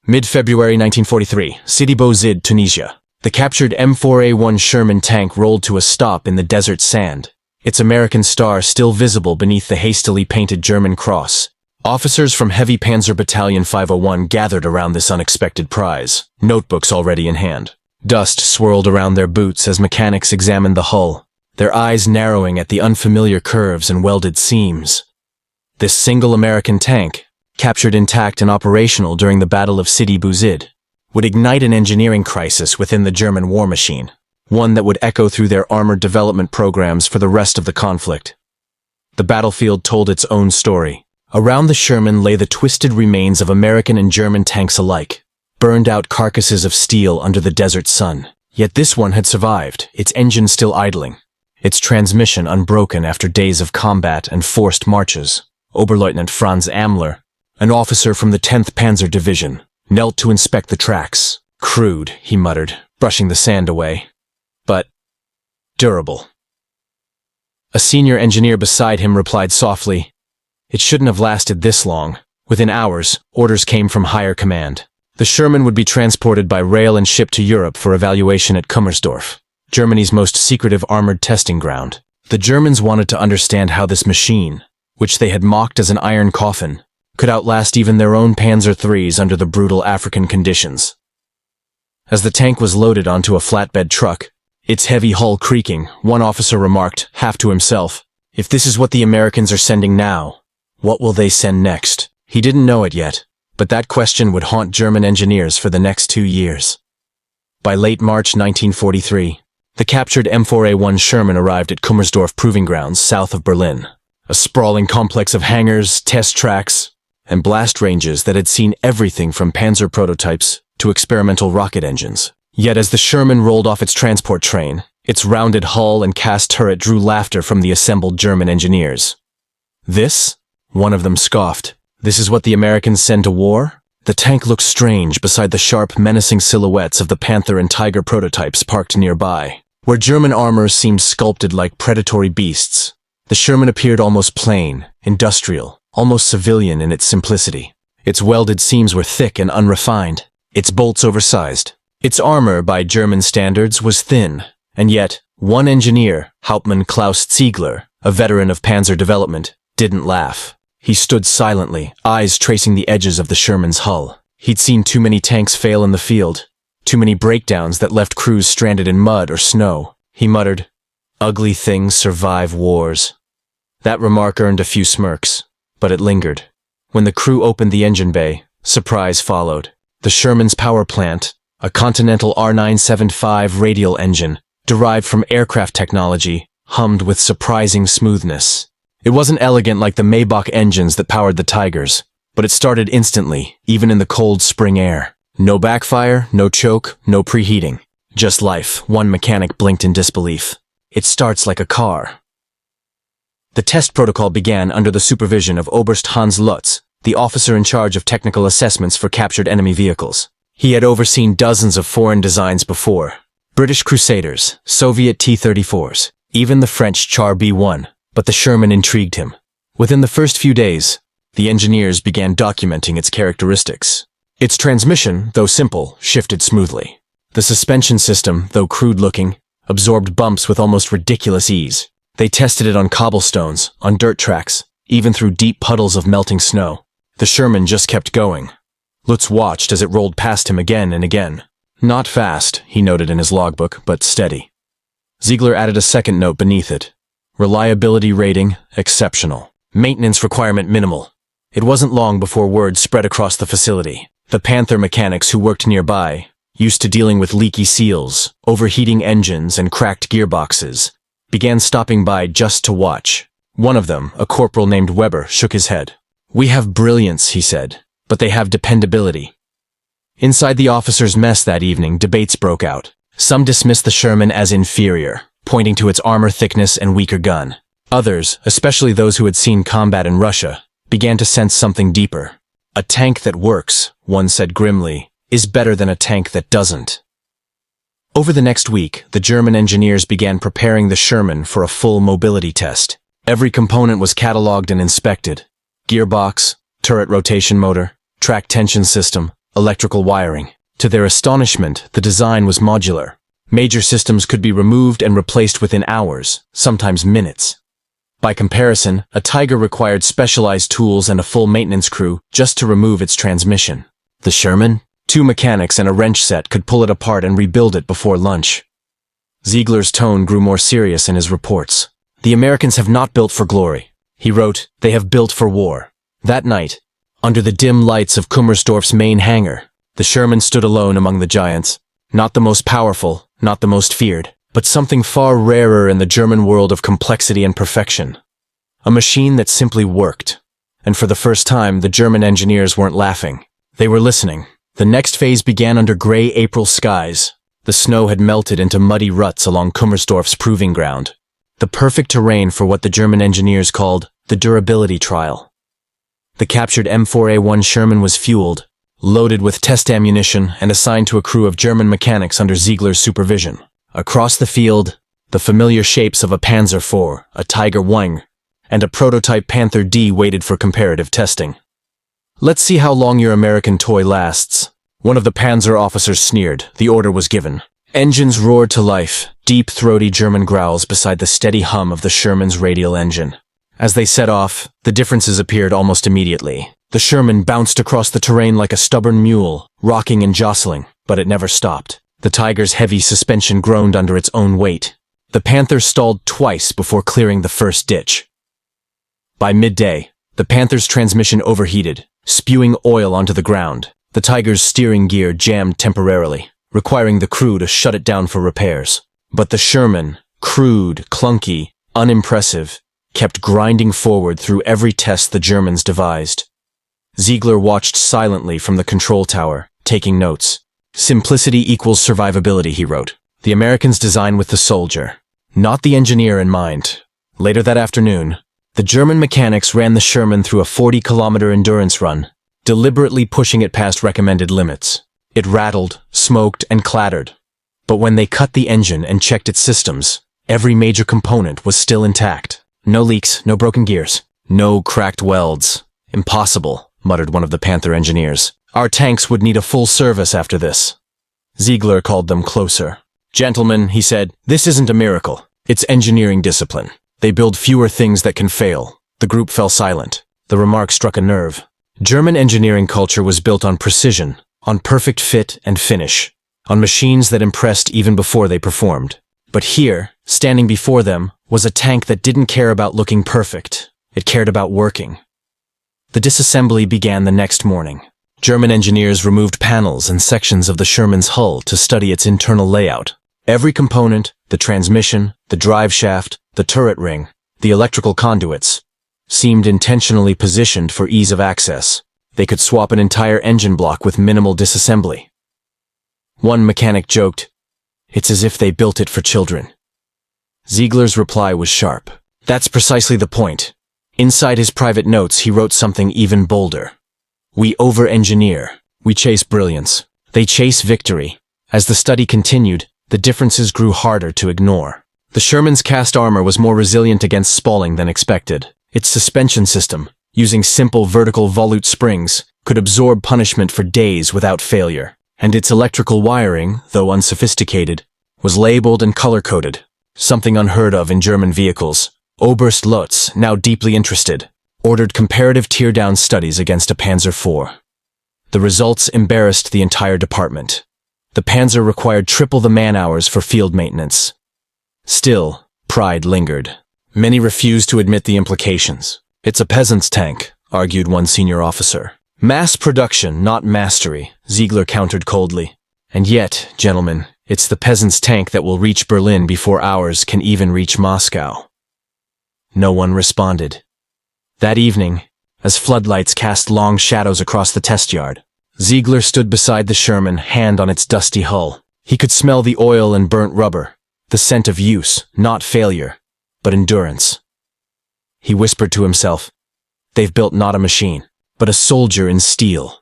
Mid-February 1943, Sidi Bouzid, Tunisia. The captured M4A1 Sherman tank rolled to a stop in the desert sand, its American star still visible beneath the hastily painted German cross. Officers from Heavy Panzer Battalion 501 gathered around this unexpected prize, notebooks already in hand. Dust swirled around their boots as mechanics examined the hull, their eyes narrowing at the unfamiliar curves and welded seams. This single American tank, captured intact and operational during the Battle of Sidi Bouzid, would ignite an engineering crisis within the German war machine, one that would echo through their armored development programs for the rest of the conflict. The battlefield told its own story. Around the Sherman lay the twisted remains of American and German tanks alike, burned-out carcasses of steel under the desert sun. Yet this one had survived, its engine still idling, its transmission unbroken after days of combat and forced marches. Oberleutnant Franz Amler, an officer from the 10th Panzer Division, knelt to inspect the tracks. Crude, he muttered, brushing the sand away. But durable. A senior engineer beside him replied softly, "It shouldn't have lasted this long." Within hours, orders came from higher command. The Sherman would be transported by rail and shipped to Europe for evaluation at Kummersdorf, Germany's most secretive armored testing ground. The Germans wanted to understand how this machine, which they had mocked as an iron coffin, could outlast even their own Panzer IIIs under the brutal African conditions. As the tank was loaded onto a flatbed truck, its heavy hull creaking, one officer remarked, half to himself, "If this is what the Americans are sending now, what will they send next?" He didn't know it yet, but that question would haunt German engineers for the next 2 years. By late March 1943, the captured M4A1 Sherman arrived at Kummersdorf Proving Grounds south of Berlin, a sprawling complex of hangars, test tracks, and blast ranges that had seen everything from Panzer prototypes to experimental rocket engines. Yet as the Sherman rolled off its transport train, its rounded hull and cast turret drew laughter from the assembled German engineers. "This?" one of them scoffed. "This is what the Americans send to war?" The tank looked strange beside the sharp, menacing silhouettes of the Panther and Tiger prototypes parked nearby. Where German armor seemed sculpted like predatory beasts, the Sherman appeared almost plain, industrial, almost civilian in its simplicity. Its welded seams were thick and unrefined, its bolts oversized. Its armor, by German standards, was thin, and yet, one engineer, Hauptmann Klaus Ziegler, a veteran of Panzer development, didn't laugh. He stood silently, eyes tracing the edges of the Sherman's hull. He'd seen too many tanks fail in the field, too many breakdowns that left crews stranded in mud or snow. He muttered, "Ugly things survive wars." That remark earned a few smirks, but it lingered. When the crew opened the engine bay, surprise followed. The Sherman's power plant, a Continental R975 radial engine, derived from aircraft technology, hummed with surprising smoothness. It wasn't elegant like the Maybach engines that powered the Tigers, but it started instantly, even in the cold spring air. No backfire, no choke, no preheating. Just life, one mechanic blinked in disbelief. "It starts like a car." The test protocol began under the supervision of Oberst Hans Lutz, the officer in charge of technical assessments for captured enemy vehicles. He had overseen dozens of foreign designs before. British Crusaders, Soviet T-34s, even the French Char B-1. But the Sherman intrigued him. Within the first few days, the engineers began documenting its characteristics. Its transmission, though simple, shifted smoothly. The suspension system, though crude-looking, absorbed bumps with almost ridiculous ease. They tested it on cobblestones, on dirt tracks, even through deep puddles of melting snow. The Sherman just kept going. Lutz watched as it rolled past him again and again. Not fast, he noted in his logbook, but steady. Ziegler added a second note beneath it. Reliability rating, exceptional. Maintenance requirement minimal. It wasn't long before word spread across the facility. The Panther mechanics who worked nearby, used to dealing with leaky seals, overheating engines, and cracked gearboxes, began stopping by just to watch. One of them, a corporal named Weber, shook his head. "We have brilliance," he said, "but they have dependability." Inside the officers' mess that evening, debates broke out. Some dismissed the Sherman as inferior, pointing to its armor thickness and weaker gun. Others, especially those who had seen combat in Russia, began to sense something deeper. "A tank that works," one said grimly, "is better than a tank that doesn't." Over the next week, the German engineers began preparing the Sherman for a full mobility test. Every component was catalogued and inspected. Gearbox, turret rotation motor, track tension system, electrical wiring. To their astonishment, the design was modular. Major systems could be removed and replaced within hours, sometimes minutes. By comparison, a Tiger required specialized tools and a full maintenance crew just to remove its transmission. The Sherman? 2 mechanics and a wrench set could pull it apart and rebuild it before lunch. Ziegler's tone grew more serious in his reports. The Americans have not built for glory. He wrote, they have built for war. That night, under the dim lights of Kummersdorf's main hangar, the Sherman stood alone among the giants. Not the most powerful, not the most feared, but something far rarer in the German world of complexity and perfection. A machine that simply worked. And for the first time, the German engineers weren't laughing. They were listening. The next phase began under gray April skies. The snow had melted into muddy ruts along Kummersdorf's proving ground. The perfect terrain for what the German engineers called the durability trial. The captured M4A1 Sherman was fueled, loaded with test ammunition, and assigned to a crew of German mechanics under Ziegler's supervision. Across the field, the familiar shapes of a Panzer IV, a Tiger Wing, and a prototype Panther D waited for comparative testing. Let's see how long your American toy lasts. One of the Panzer officers sneered. The order was given. Engines roared to life, deep, throaty German growls beside the steady hum of the Sherman's radial engine. As they set off, the differences appeared almost immediately. The Sherman bounced across the terrain like a stubborn mule, rocking and jostling, but it never stopped. The Tiger's heavy suspension groaned under its own weight. The Panther stalled twice before clearing the first ditch. By midday, the Panther's transmission overheated, spewing oil onto the ground. The Tiger's steering gear jammed temporarily, requiring the crew to shut it down for repairs. But the Sherman, crude, clunky, unimpressive, kept grinding forward through every test the Germans devised. Ziegler watched silently from the control tower, taking notes. Simplicity equals survivability, he wrote. The Americans design with the soldier, not the engineer in mind. Later that afternoon, the German mechanics ran the Sherman through a 40-kilometer endurance run, deliberately pushing it past recommended limits. It rattled, smoked, and clattered. But when they cut the engine and checked its systems, every major component was still intact. No leaks, no broken gears, no cracked welds. Impossible, muttered one of the Panther engineers. Our tanks would need a full service after this. Ziegler called them closer. Gentlemen, he said, this isn't a miracle. It's engineering discipline. They build fewer things that can fail. The group fell silent. The remark struck a nerve. German engineering culture was built on precision, on perfect fit and finish, on machines that impressed even before they performed. But here, standing before them, was a tank that didn't care about looking perfect. It cared about working. The disassembly began the next morning. German engineers removed panels and sections of the Sherman's hull to study its internal layout. Every component, the transmission, the drive shaft, the turret ring, the electrical conduits, seemed intentionally positioned for ease of access. They could swap an entire engine block with minimal disassembly. One mechanic joked, "It's as if they built it for children." Ziegler's reply was sharp. That's precisely the point. Inside his private notes, he wrote something even bolder. We over-engineer. We chase brilliance. They chase victory. As the study continued, the differences grew harder to ignore. The Sherman's cast armor was more resilient against spalling than expected. Its suspension system, using simple vertical volute springs, could absorb punishment for days without failure. And its electrical wiring, though unsophisticated, was labeled and color-coded, something unheard of in German vehicles. Oberst Lutz, now deeply interested, ordered comparative tear-down studies against a Panzer IV. The results embarrassed the entire department. The Panzer required triple the man-hours for field maintenance. Still, pride lingered. Many refused to admit the implications. It's a peasant's tank, argued one senior officer. Mass production, not mastery, Ziegler countered coldly. And yet, gentlemen, it's the peasant's tank that will reach Berlin before ours can even reach Moscow. No one responded. That evening, as floodlights cast long shadows across the test yard, Ziegler stood beside the Sherman, hand on its dusty hull. He could smell the oil and burnt rubber, the scent of use, not failure, but endurance. He whispered to himself, "They've built not a machine, but a soldier in steel."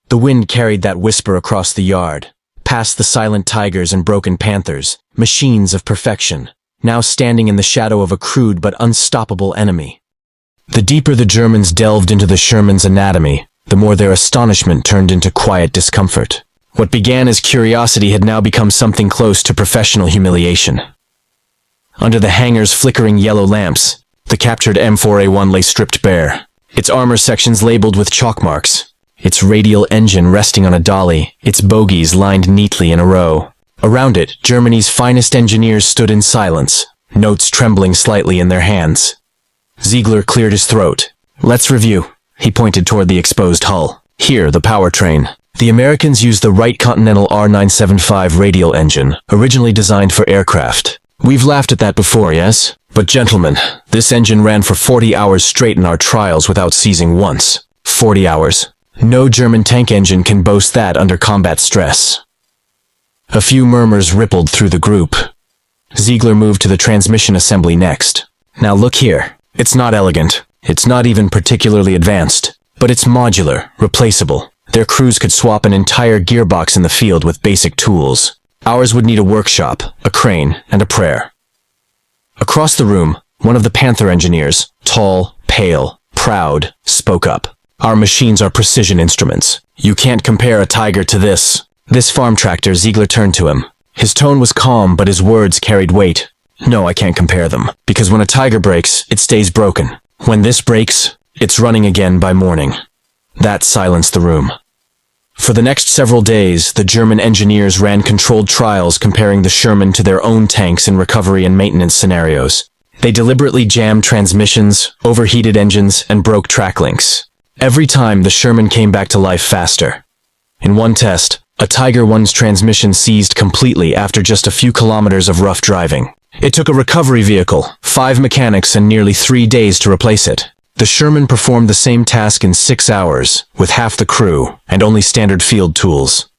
The wind carried that whisper across the yard, past the silent Tigers and broken Panthers, machines of perfection, now standing in the shadow of a crude but unstoppable enemy. The deeper the Germans delved into the Sherman's anatomy, the more their astonishment turned into quiet discomfort. What began as curiosity had now become something close to professional humiliation. Under the hangar's flickering yellow lamps, the captured M4A1 lay stripped bare, its armor sections labeled with chalk marks, its radial engine resting on a dolly, its bogies lined neatly in a row. Around it, Germany's finest engineers stood in silence, notes trembling slightly in their hands. Ziegler cleared his throat. "Let's review." He pointed toward the exposed hull. "Here, the powertrain. The Americans used the Wright Continental R975 radial engine, originally designed for aircraft. We've laughed at that before, yes? But gentlemen, this engine ran for 40 hours straight in our trials without seizing once. 40 hours. No German tank engine can boast that under combat stress." A few murmurs rippled through the group. Ziegler moved to the transmission assembly next. "Now look here. It's not elegant. It's not even particularly advanced. But it's modular, replaceable. Their crews could swap an entire gearbox in the field with basic tools. Ours would need a workshop, a crane, and a prayer." Across the room, one of the Panther engineers, tall, pale, proud, spoke up. "Our machines are precision instruments. You can't compare a Tiger to this." This farm tractor, Ziegler turned to him. His tone was calm, but his words carried weight. "No, I can't compare them. Because when a Tiger breaks, it stays broken. When this breaks, it's running again by morning." That silenced the room. For the next several days, the German engineers ran controlled trials comparing the Sherman to their own tanks in recovery and maintenance scenarios. They deliberately jammed transmissions, overheated engines, and broke track links. Every time, the Sherman came back to life faster. In one test, a Tiger I's transmission seized completely after just a few kilometers of rough driving. It took a recovery vehicle, 5 mechanics, and nearly 3 days to replace it. The Sherman performed the same task in 6 hours, with half the crew, and only standard field tools.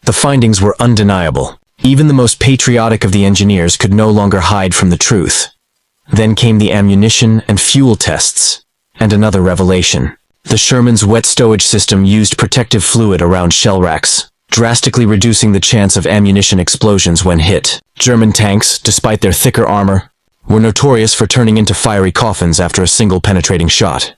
The findings were undeniable. Even the most patriotic of the engineers could no longer hide from the truth. Then came the ammunition and fuel tests, and another revelation. The Sherman's wet stowage system used protective fluid around shell racks, drastically reducing the chance of ammunition explosions when hit. German tanks, despite their thicker armor, were notorious for turning into fiery coffins after a single penetrating shot.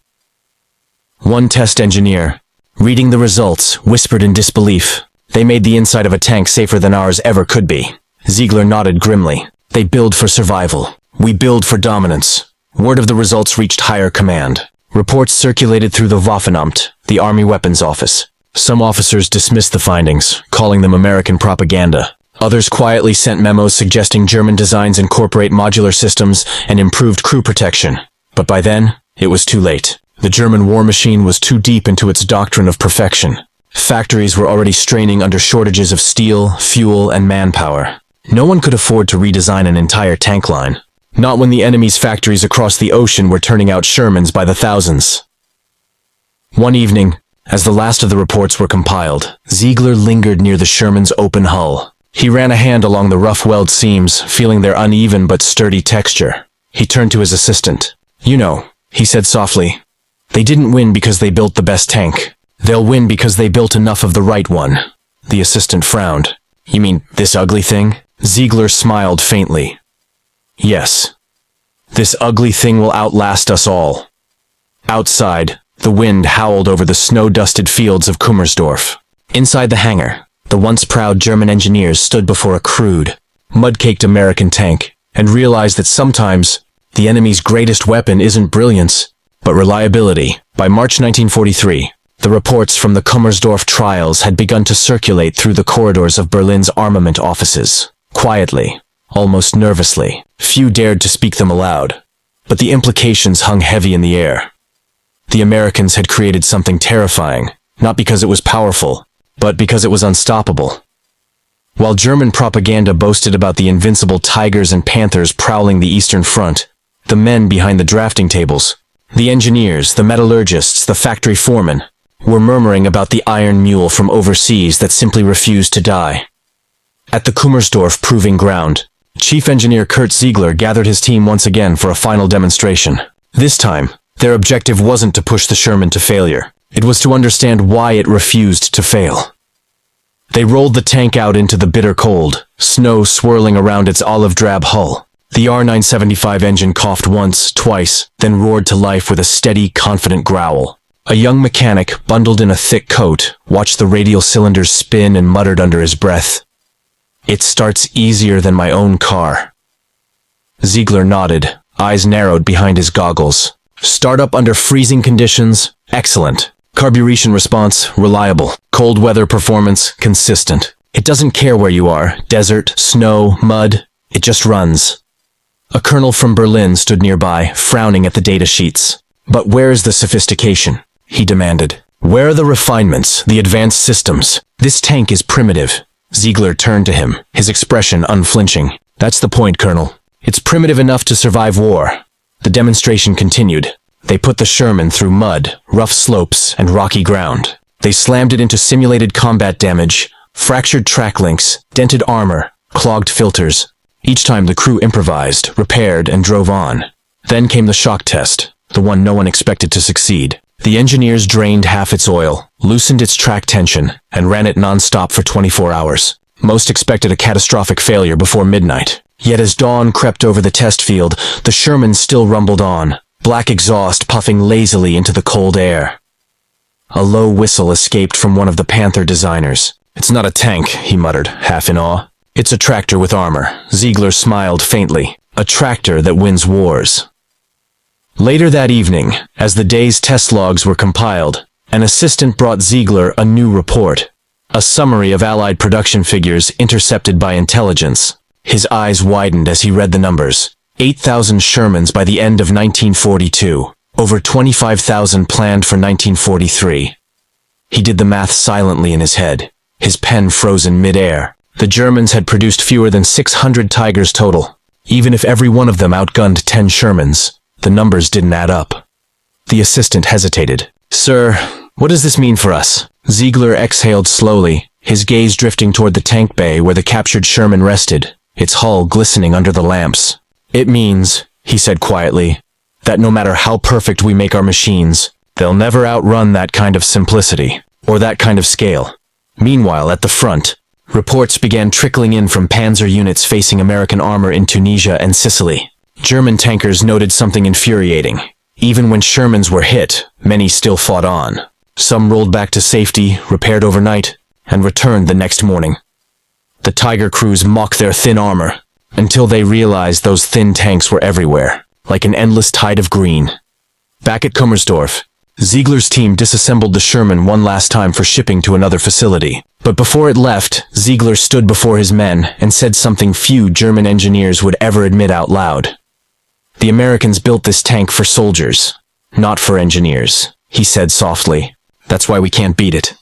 One test engineer, reading the results, whispered in disbelief. "They made the inside of a tank safer than ours ever could be." Ziegler nodded grimly. "They build for survival. We build for dominance." Word of the results reached higher command. Reports circulated through the Waffenamt, the Army Weapons Office. Some officers dismissed the findings, calling them American propaganda. Others quietly sent memos suggesting German designs incorporate modular systems and improved crew protection. But by then, it was too late. The German war machine was too deep into its doctrine of perfection. Factories were already straining under shortages of steel, fuel, and manpower. No one could afford to redesign an entire tank line. Not when the enemy's factories across the ocean were turning out Shermans by the thousands. One evening, as the last of the reports were compiled, Ziegler lingered near the Sherman's open hull. He ran a hand along the rough weld seams, feeling their uneven but sturdy texture. He turned to his assistant. "You know," he said softly, "they didn't win because they built the best tank. They'll win because they built enough of the right one." The assistant frowned. "You mean this ugly thing?" Ziegler smiled faintly. "Yes. This ugly thing will outlast us all." Outside, the wind howled over the snow-dusted fields of Kummersdorf. Inside the hangar, the once proud German engineers stood before a crude, mud-caked American tank and realized that sometimes the enemy's greatest weapon isn't brilliance, but reliability. By March 1943, the reports from the Kummersdorf trials had begun to circulate through the corridors of Berlin's armament offices. Quietly, almost nervously, few dared to speak them aloud, but the implications hung heavy in the air. The Americans had created something terrifying, not because it was powerful, but because it was unstoppable. While German propaganda boasted about the invincible Tigers and Panthers prowling the Eastern Front, the men behind the drafting tables, the engineers, the metallurgists, the factory foremen, were murmuring about the iron mule from overseas that simply refused to die. At the Kummersdorf proving ground, Chief Engineer Kurt Ziegler gathered his team once again for a final demonstration. This time, their objective wasn't to push the Sherman to failure. It was to understand why it refused to fail. They rolled the tank out into the bitter cold, snow swirling around its olive-drab hull. The R975 engine coughed once, twice, then roared to life with a steady, confident growl. A young mechanic, bundled in a thick coat, watched the radial cylinders spin and muttered under his breath, "It starts easier than my own car." Ziegler nodded, eyes narrowed behind his goggles. "Startup under freezing conditions? Excellent. Carburation response? Reliable. Cold weather performance? Consistent. It doesn't care where you are, desert, snow, mud. It just runs." A colonel from Berlin stood nearby, frowning at the data sheets. "But where is the sophistication?" he demanded. "Where are the refinements, the advanced systems? This tank is primitive." Ziegler turned to him, his expression unflinching. "That's the point, Colonel. It's primitive enough to survive war." The demonstration continued. They put the Sherman through mud, rough slopes, and rocky ground. They slammed it into simulated combat damage, fractured track links, dented armor, clogged filters. Each time the crew improvised, repaired, and drove on. Then came the shock test, the one no one expected to succeed. The engineers drained half its oil, loosened its track tension, and ran it non-stop for 24 hours. Most expected a catastrophic failure before midnight. Yet as dawn crept over the test field, the Sherman still rumbled on, black exhaust puffing lazily into the cold air. A low whistle escaped from one of the Panther designers. "It's not a tank," he muttered, half in awe. "It's a tractor with armor." Ziegler smiled faintly. "A tractor that wins wars." Later that evening, as the day's test logs were compiled, an assistant brought Ziegler a new report. A summary of Allied production figures intercepted by intelligence. His eyes widened as he read the numbers. 8,000 Shermans by the end of 1942. Over 25,000 planned for 1943. He did the math silently in his head, his pen frozen mid-air. The Germans had produced fewer than 600 Tigers total. Even if every one of them outgunned 10 Shermans, the numbers didn't add up. The assistant hesitated. "Sir, what does this mean for us?" Ziegler exhaled slowly, his gaze drifting toward the tank bay where the captured Sherman rested, its hull glistening under the lamps. "It means," he said quietly, "that no matter how perfect we make our machines, they'll never outrun that kind of simplicity, or that kind of scale." Meanwhile, at the front, reports began trickling in from panzer units facing American armor in Tunisia and Sicily. German tankers noted something infuriating. Even when Shermans were hit, many still fought on. Some rolled back to safety, repaired overnight, and returned the next morning. The Tiger crews mocked their thin armor, until they realized those thin tanks were everywhere, like an endless tide of green. Back at Kummersdorf, Ziegler's team disassembled the Sherman one last time for shipping to another facility. But before it left, Ziegler stood before his men and said something few German engineers would ever admit out loud. "The Americans built this tank for soldiers, not for engineers," he said softly. "That's why we can't beat it."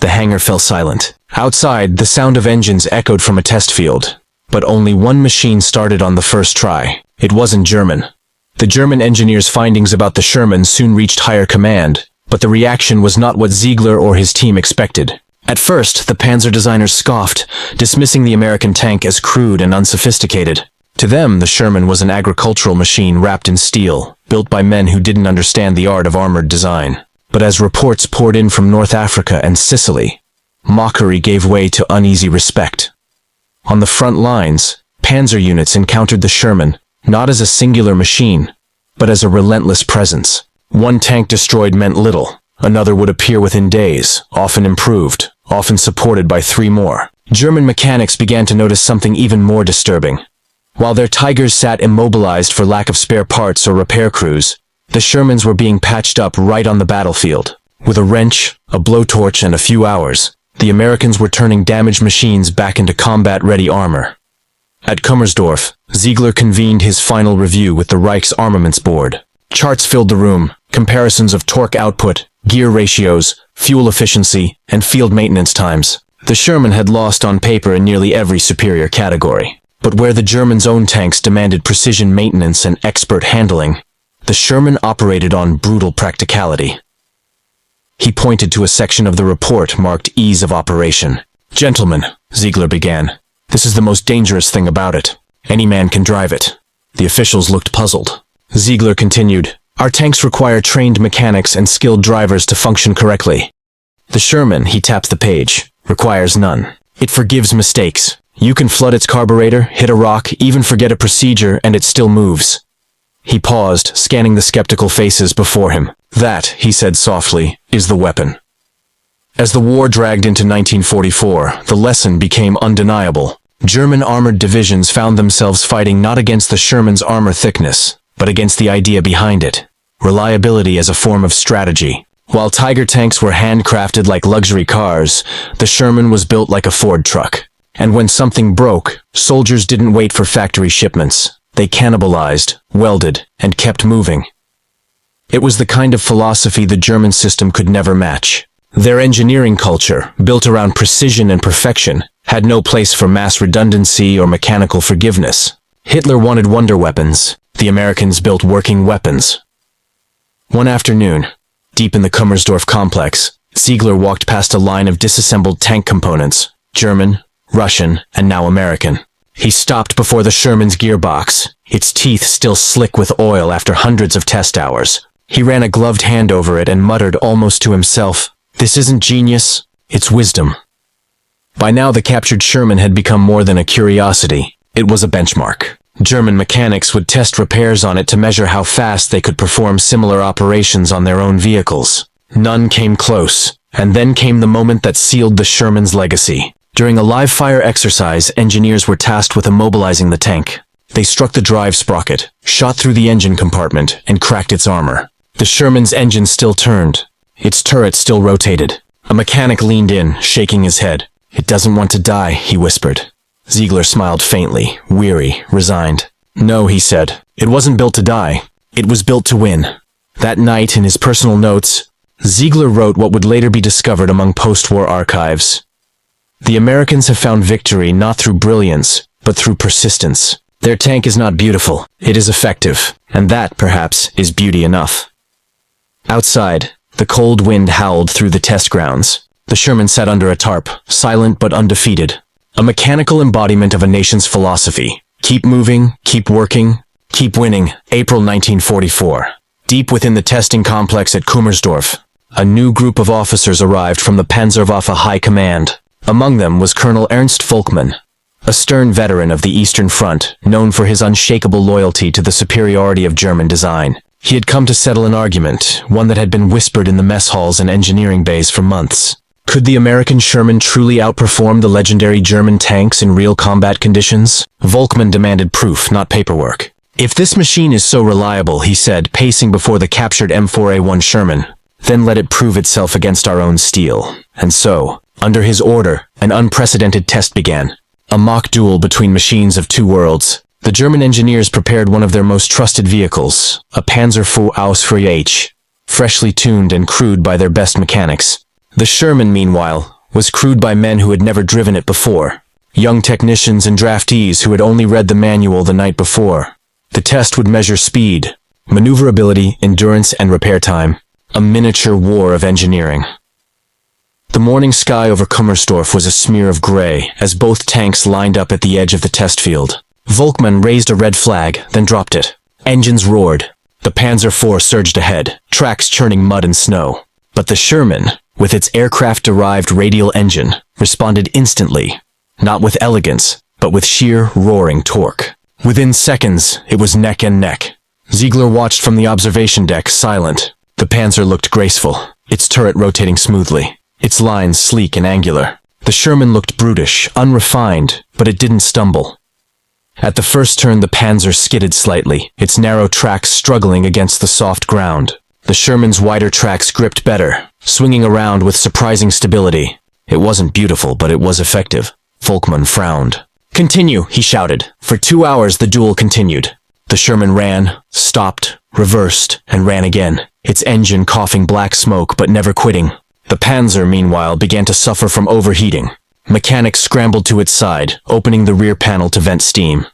The hangar fell silent. Outside, the sound of engines echoed from a test field. But only one machine started on the first try. It wasn't German. The German engineers' findings about the Sherman soon reached higher command, but the reaction was not what Ziegler or his team expected. At first, the Panzer designers scoffed, dismissing the American tank as crude and unsophisticated. To them, the Sherman was an agricultural machine wrapped in steel, built by men who didn't understand the art of armored design. But as reports poured in from North Africa and Sicily, mockery gave way to uneasy respect. On the front lines, panzer units encountered the Sherman, not as a singular machine, but as a relentless presence. One tank destroyed meant little. Another would appear within days, often improved, often supported by 3 more. German mechanics began to notice something even more disturbing. While their Tigers sat immobilized for lack of spare parts or repair crews, the Shermans were being patched up right on the battlefield. With a wrench, a blowtorch, and a few hours, the Americans were turning damaged machines back into combat-ready armor. At Kummersdorf, Ziegler convened his final review with the Reich's Armaments Board. Charts filled the room, comparisons of torque output, gear ratios, fuel efficiency, and field maintenance times. The Sherman had lost on paper in nearly every superior category. But where the Germans' own tanks demanded precision maintenance and expert handling, the Sherman operated on brutal practicality. He pointed to a section of the report marked Ease of Operation. "Gentlemen," Ziegler began, "this is the most dangerous thing about it. Any man can drive it." The officials looked puzzled. Ziegler continued, "Our tanks require trained mechanics and skilled drivers to function correctly. The Sherman," he tapped the page, "requires none. It forgives mistakes. You can flood its carburetor, hit a rock, even forget a procedure, and it still moves." He paused, scanning the skeptical faces before him. "That," he said softly, "is the weapon." As the war dragged into 1944, the lesson became undeniable. German armored divisions found themselves fighting not against the Sherman's armor thickness, but against the idea behind it: reliability as a form of strategy. While Tiger tanks were handcrafted like luxury cars, the Sherman was built like a Ford truck. And when something broke, soldiers didn't wait for factory shipments. They cannibalized, welded, and kept moving. It was the kind of philosophy the German system could never match. Their engineering culture, built around precision and perfection, had no place for mass redundancy or mechanical forgiveness. Hitler wanted wonder weapons. The Americans built working weapons. One afternoon, deep in the Kummersdorf complex, Ziegler walked past a line of disassembled tank components, German, Russian, and now American. He stopped before the Sherman's gearbox, its teeth still slick with oil after hundreds of test hours. He ran a gloved hand over it and muttered almost to himself, "This isn't genius, it's wisdom." By now the captured Sherman had become more than a curiosity. It was a benchmark. German mechanics would test repairs on it to measure how fast they could perform similar operations on their own vehicles. None came close, and then came the moment that sealed the Sherman's legacy. During a live-fire exercise, engineers were tasked with immobilizing the tank. They struck the drive sprocket, shot through the engine compartment, and cracked its armor. The Sherman's engine still turned. Its turret still rotated. A mechanic leaned in, shaking his head. "It doesn't want to die," he whispered. Ziegler smiled faintly, weary, resigned. "No," he said. "It wasn't built to die. It was built to win." That night, in his personal notes, Ziegler wrote what would later be discovered among post-war archives. "The Americans have found victory not through brilliance, but through persistence. Their tank is not beautiful, it is effective, and that, perhaps, is beauty enough." Outside, the cold wind howled through the test grounds. The Sherman sat under a tarp, silent but undefeated. A mechanical embodiment of a nation's philosophy. Keep moving, keep working, keep winning. April 1944. Deep within the testing complex at Kummersdorf, a new group of officers arrived from the Panzerwaffe High Command. Among them was Colonel Ernst Volkmann, a stern veteran of the Eastern Front, known for his unshakable loyalty to the superiority of German design. He had come to settle an argument, one that had been whispered in the mess halls and engineering bays for months. Could the American Sherman truly outperform the legendary German tanks in real combat conditions? Volkmann demanded proof, not paperwork. "If this machine is so reliable," he said, pacing before the captured M4A1 Sherman, "then let it prove itself against our own steel." And so, under his order, an unprecedented test began. A mock duel between machines of two worlds. The German engineers prepared one of their most trusted vehicles, a Panzer IV, freshly tuned and crewed by their best mechanics. The Sherman, meanwhile, was crewed by men who had never driven it before. Young technicians and draftees who had only read the manual the night before. The test would measure speed, maneuverability, endurance, and repair time. A miniature war of engineering. The morning sky over Kummersdorf was a smear of gray as both tanks lined up at the edge of the test field. Volkmann raised a red flag, then dropped it. Engines roared. The Panzer IV surged ahead, tracks churning mud and snow. But the Sherman, with its aircraft-derived radial engine, responded instantly, not with elegance, but with sheer, roaring torque. Within seconds, it was neck and neck. Ziegler watched from the observation deck, silent. The Panzer looked graceful, its turret rotating smoothly, its lines sleek and angular. The Sherman looked brutish, unrefined, but it didn't stumble. At the first turn, the Panzer skidded slightly, its narrow tracks struggling against the soft ground. The Sherman's wider tracks gripped better, swinging around with surprising stability. It wasn't beautiful, but it was effective. Volkmann frowned. "Continue," he shouted. For 2 hours the duel continued. The Sherman ran, stopped, reversed, and ran again, its engine coughing black smoke but never quitting. The Panzer, meanwhile, began to suffer from overheating. Mechanics scrambled to its side, opening the rear panel to vent steam.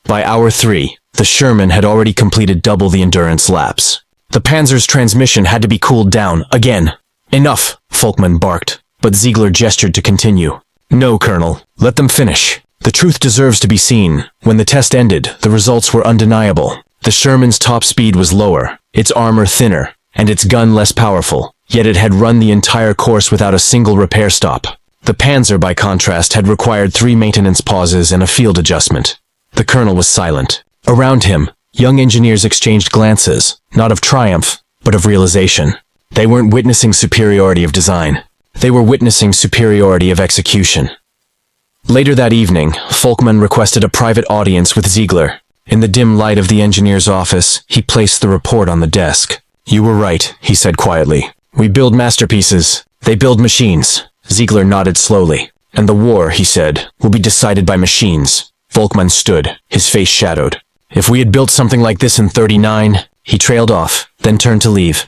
By hour 3, the Sherman had already completed double the endurance laps. The Panzer's transmission had to be cooled down, again. "Enough," Volkmann barked, but Ziegler gestured to continue. "No, Colonel, let them finish. The truth deserves to be seen." When the test ended, the results were undeniable. The Sherman's top speed was lower, its armor thinner, and its gun less powerful, yet it had run the entire course without a single repair stop. The Panzer, by contrast, had required 3 maintenance pauses and a field adjustment. The colonel was silent. Around him, Young engineers exchanged glances, not of triumph, but of realization. They weren't witnessing superiority of design. They were witnessing superiority of execution. Later that evening, Folkman requested a private audience with Ziegler. In the dim light of the engineer's office, he placed the report on the desk. "You were right," he said quietly. "We build masterpieces. They build machines." Ziegler nodded slowly. "And the war," he said, "will be decided by machines." Folkman stood, his face shadowed. "If we had built something like this in '39, he trailed off, then turned to leave.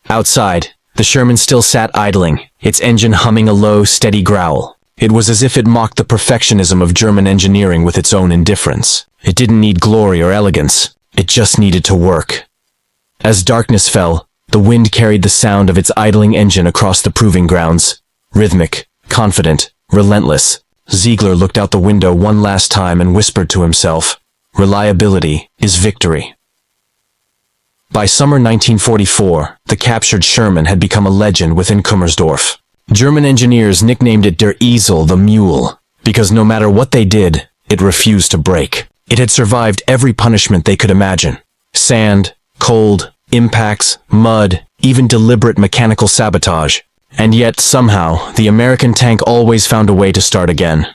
Outside, the Sherman still sat idling, its engine humming a low, steady growl. It was as if it mocked the perfectionism of German engineering with its own indifference. It didn't need glory or elegance. It just needed to work. As darkness fell, the wind carried the sound of its idling engine across the proving grounds. Rhythmic, confident, relentless. Ziegler looked out the window one last time and whispered to himself, "Reliability is victory." By summer 1944, the captured Sherman had become a legend within Kummersdorf. German engineers nicknamed it Der Esel, the mule, because no matter what they did, it refused to break. It had survived every punishment they could imagine. Sand, cold, impacts, mud, even deliberate mechanical sabotage. And yet, somehow, the American tank always found a way to start again.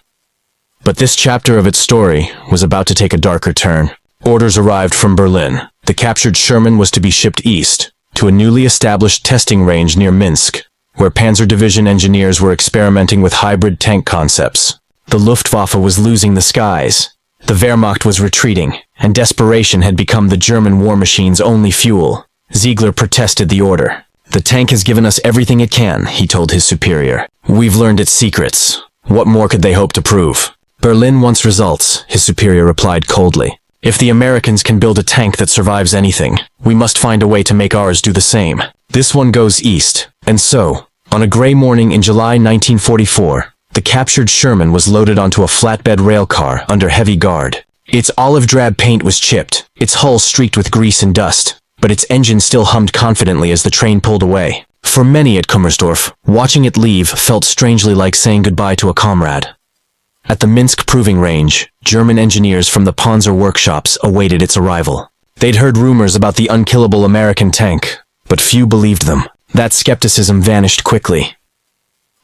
But this chapter of its story was about to take a darker turn. Orders arrived from Berlin. The captured Sherman was to be shipped east, to a newly established testing range near Minsk, where Panzer Division engineers were experimenting with hybrid tank concepts. The Luftwaffe was losing the skies. The Wehrmacht was retreating, and desperation had become the German war machine's only fuel. Ziegler protested the order. "The tank has given us everything it can," he told his superior. "We've learned its secrets. What more could they hope to prove?" "Berlin wants results," his superior replied coldly. "If the Americans can build a tank that survives anything, we must find a way to make ours do the same. This one goes east." And so, on a gray morning in July 1944, the captured Sherman was loaded onto a flatbed railcar under heavy guard. Its olive drab paint was chipped, its hull streaked with grease and dust, but its engine still hummed confidently as the train pulled away. For many at Kummersdorf, watching it leave felt strangely like saying goodbye to a comrade. At the Minsk proving range, German engineers from the Panzer workshops awaited its arrival. They'd heard rumors about the unkillable American tank, but few believed them. That skepticism vanished quickly.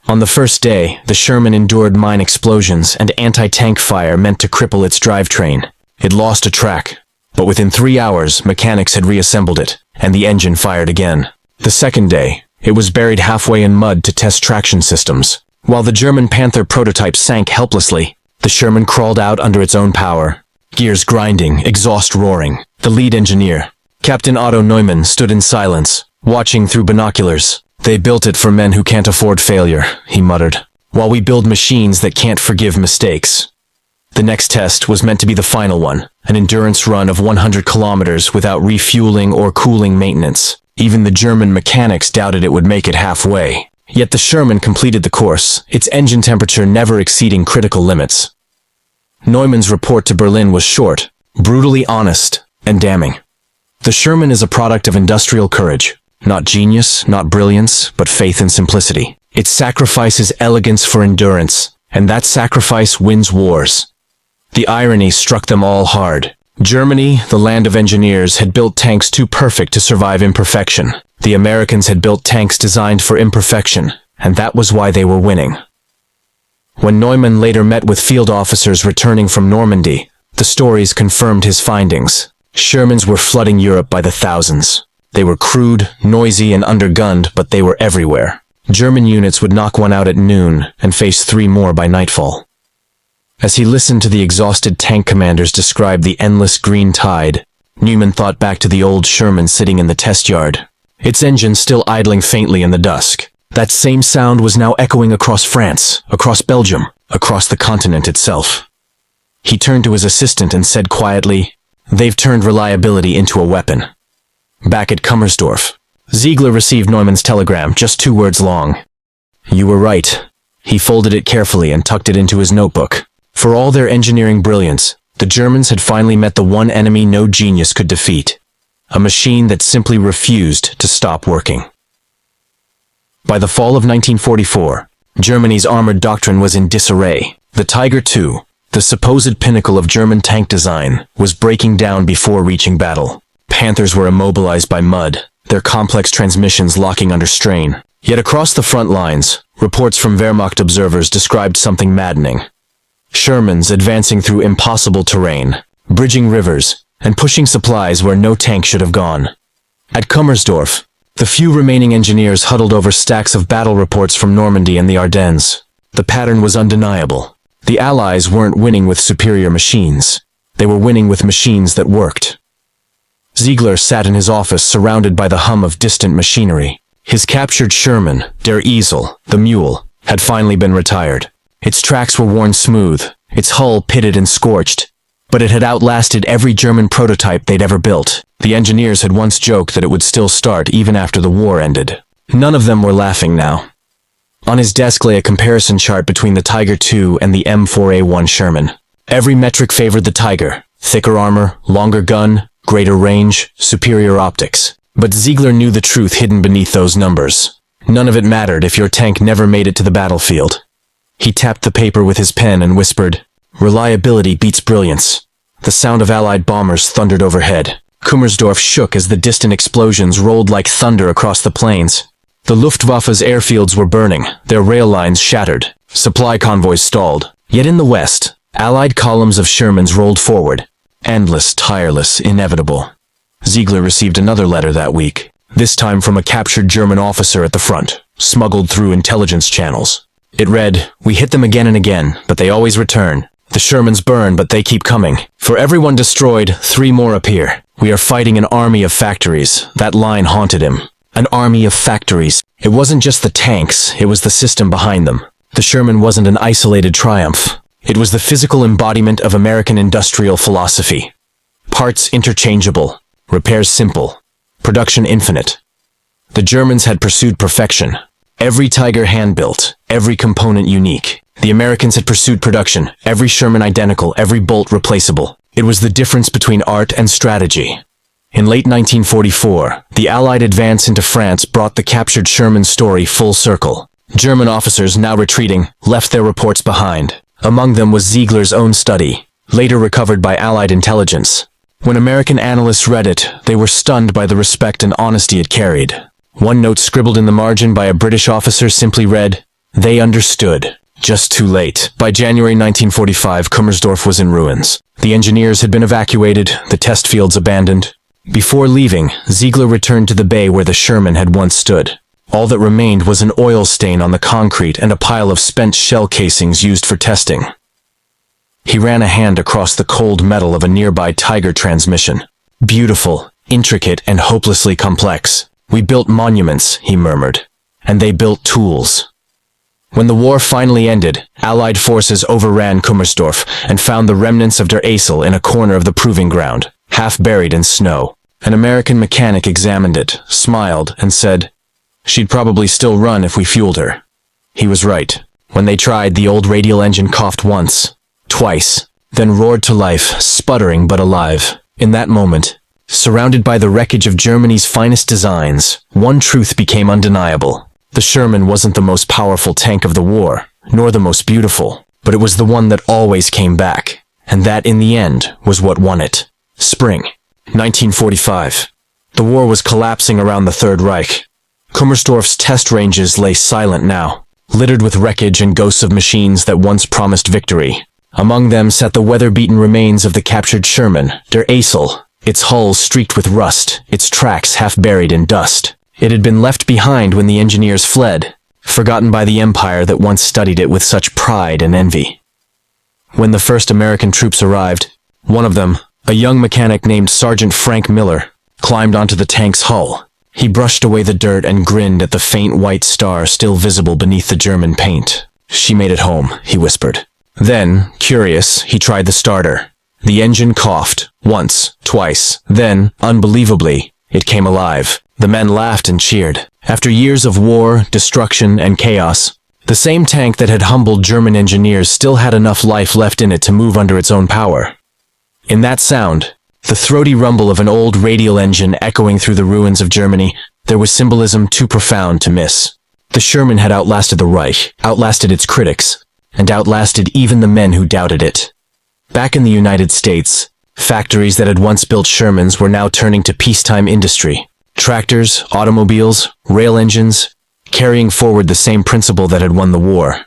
On the first day, the Sherman endured mine explosions and anti-tank fire meant to cripple its drivetrain. It lost a track, but within 3 hours, mechanics had reassembled it, and the engine fired again. The second day, it was buried halfway in mud to test traction systems. While the German Panther prototype sank helplessly, the Sherman crawled out under its own power. Gears grinding, exhaust roaring. The lead engineer, Captain Otto Neumann, stood in silence, watching through binoculars. "They built it for men who can't afford failure," he muttered, "while we build machines that can't forgive mistakes." The next test was meant to be the final one, an endurance run of 100 kilometers without refueling or cooling maintenance. Even the German mechanics doubted it would make it halfway. Yet the Sherman completed the course, its engine temperature never exceeding critical limits. Neumann's report to Berlin was short, brutally honest, and damning. "The Sherman is a product of industrial courage. Not genius, not brilliance, but faith and simplicity. It sacrifices elegance for endurance, and that sacrifice wins wars." The irony struck them all hard. Germany, the land of engineers, had built tanks too perfect to survive imperfection. The Americans had built tanks designed for imperfection, and that was why they were winning. When Neumann later met with field officers returning from Normandy, the stories confirmed his findings. Shermans were flooding Europe by the thousands. They were crude, noisy, and undergunned, but they were everywhere. German units would knock one out at noon and face 3 more by nightfall. As he listened to the exhausted tank commanders describe the endless green tide, Neumann thought back to the old Sherman sitting in the test yard, its engine still idling faintly in the dusk. That same sound was now echoing across France, across Belgium, across the continent itself. He turned to his assistant and said quietly, "They've turned reliability into a weapon." Back at Kummersdorf, Ziegler received Neumann's telegram, just 2 words long. "You were right." He folded it carefully and tucked it into his notebook. For all their engineering brilliance, the Germans had finally met the one enemy no genius could defeat. A machine that simply refused to stop working. By the fall of 1944, Germany's armored doctrine was in disarray. The Tiger II, The supposed pinnacle of German tank design was breaking down before reaching battle. Panthers were immobilized by mud, their complex transmissions locking under strain. Yet across the front lines, reports from Wehrmacht observers described something maddening. Shermans advancing through impossible terrain, bridging rivers, and pushing supplies where no tank should have gone. At Kummersdorf, the few remaining engineers huddled over stacks of battle reports from Normandy and the Ardennes. The pattern was undeniable. The Allies weren't winning with superior machines. They were winning with machines that worked. Ziegler sat in his office surrounded by the hum of distant machinery. His captured Sherman, Der Esel, the mule, had finally been retired. Its tracks were worn smooth, its hull pitted and scorched, but it had outlasted every German prototype they'd ever built. The engineers had once joked that it would still start even after the war ended. None of them were laughing now. On his desk lay a comparison chart between the Tiger II and the M4A1 Sherman. Every metric favored the Tiger: thicker armor, longer gun, greater range, superior optics. But Ziegler knew the truth hidden beneath those numbers. None of it mattered if your tank never made it to the battlefield. He tapped the paper with his pen and whispered, "Reliability beats brilliance." The sound of Allied bombers thundered overhead. Kummersdorf shook as the distant explosions rolled like thunder across the plains. The Luftwaffe's airfields were burning, their rail lines shattered. Supply convoys stalled. Yet in the west, Allied columns of Shermans rolled forward. Endless, tireless, inevitable. Ziegler received another letter that week, this time from a captured German officer at the front, smuggled through intelligence channels. It read, "We hit them again and again, but they always return. The Shermans burn, but they keep coming. For every one destroyed, 3 more appear. We are fighting an army of factories." That line haunted him. An army of factories. It wasn't just the tanks, it was the system behind them. The Sherman wasn't an isolated triumph. It was the physical embodiment of American industrial philosophy. Parts interchangeable, repairs simple, production infinite. The Germans had pursued perfection. Every Tiger hand-built, every component unique. The Americans had pursued production, every Sherman identical, every bolt replaceable. It was the difference between art and strategy. In late 1944, the Allied advance into France brought the captured Sherman story full circle. German officers, now retreating, left their reports behind. Among them was Ziegler's own study, later recovered by Allied intelligence. When American analysts read it, they were stunned by the respect and honesty it carried. One note scribbled in the margin by a British officer simply read, "They understood. Just too late." By January 1945, Kummersdorf was in ruins. The engineers had been evacuated, the test fields abandoned. Before leaving, Ziegler returned to the bay where the Sherman had once stood. All that remained was an oil stain on the concrete and a pile of spent shell casings used for testing. He ran a hand across the cold metal of a nearby Tiger transmission. Beautiful, intricate, and hopelessly complex. "We built monuments," he murmured, "and they built tools." When the war finally ended, Allied forces overran Kummersdorf and found the remnants of Der Esel in a corner of the proving ground, half buried in snow. An American mechanic examined it, smiled, and said, "She'd probably still run if we fueled her." He was right. When they tried, the old radial engine coughed once, twice, then roared to life, sputtering but alive. In that moment, surrounded by the wreckage of Germany's finest designs, one truth became undeniable. The Sherman wasn't the most powerful tank of the war, nor the most beautiful, but it was the one that always came back, and that, in the end, was what won it. Spring, 1945. The war was collapsing around the Third Reich. Kummersdorf's test ranges lay silent now, littered with wreckage and ghosts of machines that once promised victory. Among them sat the weather-beaten remains of the captured Sherman, Der Esel, its hull streaked with rust, its tracks half buried in dust. It had been left behind when the engineers fled, forgotten by the empire that once studied it with such pride and envy. When the first American troops arrived, one of them, a young mechanic named Sergeant Frank Miller, climbed onto the tank's hull. He brushed away the dirt and grinned at the faint white star still visible beneath the German paint. "She made it home," he whispered. Then, curious, he tried the starter. The engine coughed, once, twice, then, unbelievably, it came alive. The men laughed and cheered. After years of war, destruction, and chaos, the same tank that had humbled German engineers still had enough life left in it to move under its own power. In that sound, the throaty rumble of an old radial engine echoing through the ruins of Germany, there was symbolism too profound to miss. The Sherman had outlasted the Reich, outlasted its critics, and outlasted even the men who doubted it. Back in the United States, factories that had once built Shermans were now turning to peacetime industry. Tractors, automobiles, rail engines, carrying forward the same principle that had won the war.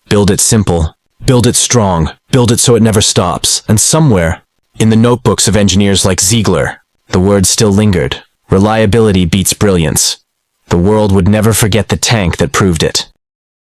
Build it simple, build it strong, build it so it never stops. And somewhere, in the notebooks of engineers like Ziegler, the words still lingered. Reliability beats brilliance. The world would never forget the tank that proved it.